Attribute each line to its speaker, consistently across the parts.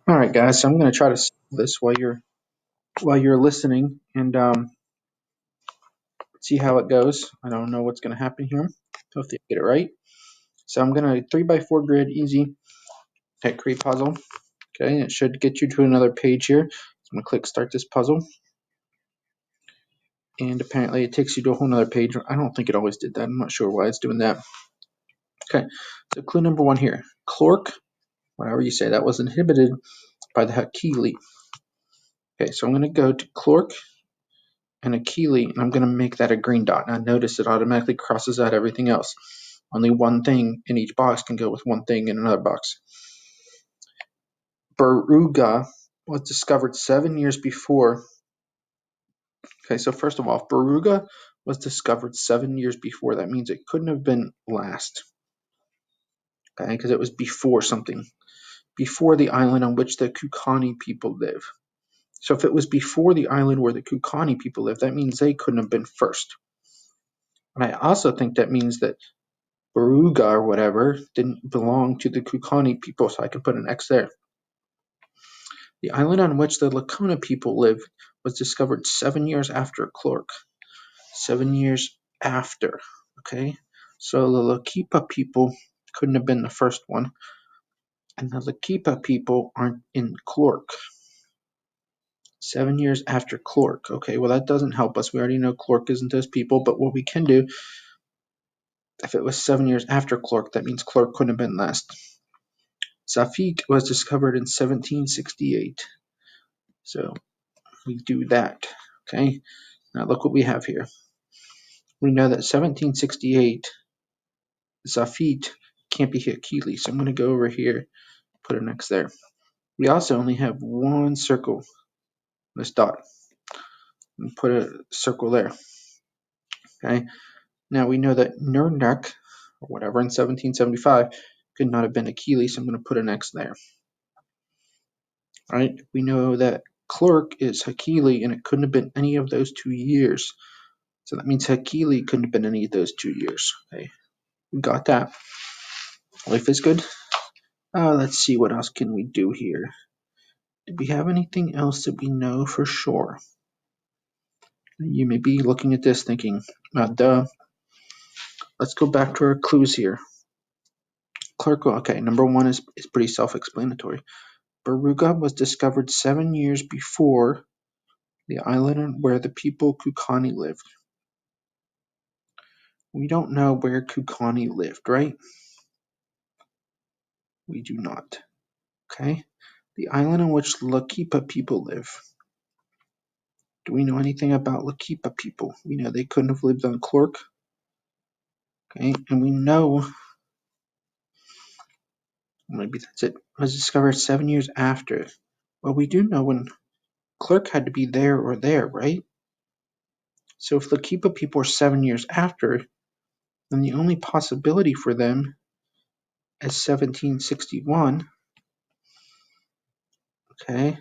Speaker 1: All right, guys. So I'm going to try to solve this while you're listening and see how it goes. I don't know what's going to happen here. Hopefully, I get it right. So I'm going to 3x4 grid, easy. Okay, create puzzle. Okay, it should get you to another page here. So I'm going to click start this puzzle, and apparently it takes you to a whole nother page. I don't think it always did that. I'm not sure why it's doing that. Okay, so clue number one here: Clork, whatever you say, that was inhibited by the Hakili. Okay, so I'm going to go to Clork and Akili, and I'm going to make that a green dot. Now notice it automatically crosses out everything else. Only one thing in each box can go with one thing in another box. Beruga was discovered 7 years before. Okay, so first of all, Beruga was discovered 7 years before. That means it couldn't have been last. Okay, because it was before something. Before the island on which the Kukani people live. So if it was before the island where the Kukani people live, that means they couldn't have been first. And I also think that means that Beruga or whatever didn't belong to the Kukani people, so I can put an X there. The island on which the Lakota people lived was discovered 7 years after Clork. 7 years after, okay? So the Lakipa people couldn't have been the first one, and the Lakipa people aren't in Clork. 7 years after Clork. Okay, well that doesn't help us. We already know Clork isn't those people, but what we can do, if it was 7 years after Clork, that means Clork couldn't have been last. Safit was discovered in 1768. So we do that. Okay. Now look what we have here. We know that 1768 Safit can't be Hakili. So I'm going to go over here, put an X there. We also only have one circle, this dot, and put a circle there. Okay. Now we know that Nurnak, or whatever, in 1775 could not have been Akili, so I'm going to put an X there. All right. We know that Clork is Hakili, and it couldn't have been any of those 2 years. So that means Hakili couldn't have been any of those 2 years. Okay, we got that. Life is good. Let's see, what else can we do here? Do we have anything else that we know for sure? You may be looking at this thinking, duh. Let's go back to our clues here. Clerk, okay, number one is pretty self-explanatory. Beruga was discovered 7 years before the island where the people Kukani lived. We don't know where Kukani lived, right? We do not. Okay. The island on which Lakipa people live. Do we know anything about Lakipa people? We know they couldn't have lived on Clork. Okay, and we know, maybe that's it, was discovered 7 years after. Well, we do know when Clork had to be there or there, right? So if Lakipa people are 7 years after, then the only possibility for them is 1761. Okay,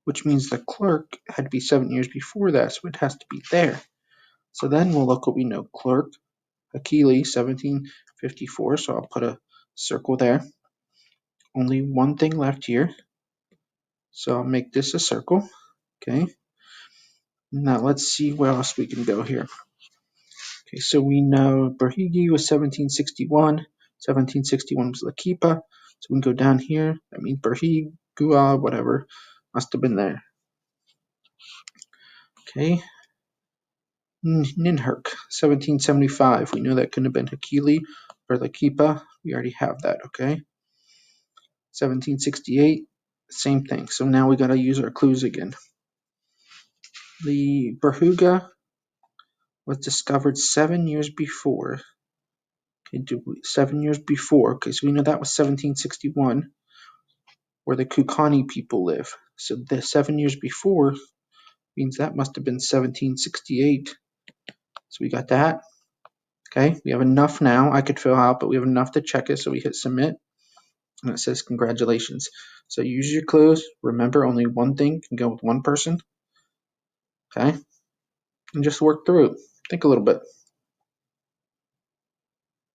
Speaker 1: which means that Clork had to be 7 years before that, so it has to be there. So then we'll look what we know. Clork, Akili, 1754, so I'll put a circle there. Only one thing left here, so I'll make this a circle. Okay, now let's see where else we can go here. Okay, so we know Berhigi was 1761. 1761 was Lakipa, so we can go down here. That means Berhigua, whatever, must have been there. Okay, Ninhurk, 1775. We know that couldn't have been Hakili or Lakipa. We already have that, okay? 1768, same thing. So now we got to use our clues again. The Berhuga was discovered 7 years before. Okay, 7 years before. Okay, so we know that was 1761, where the Kukani people live. So the 7 years before means that must have been 1768. So we got that. Okay, we have enough now. I could fill out, but we have enough to check it. So we hit submit, and it says congratulations. So use your clues. Remember, only one thing can go with one person. Okay, and just work through it. Think a little bit.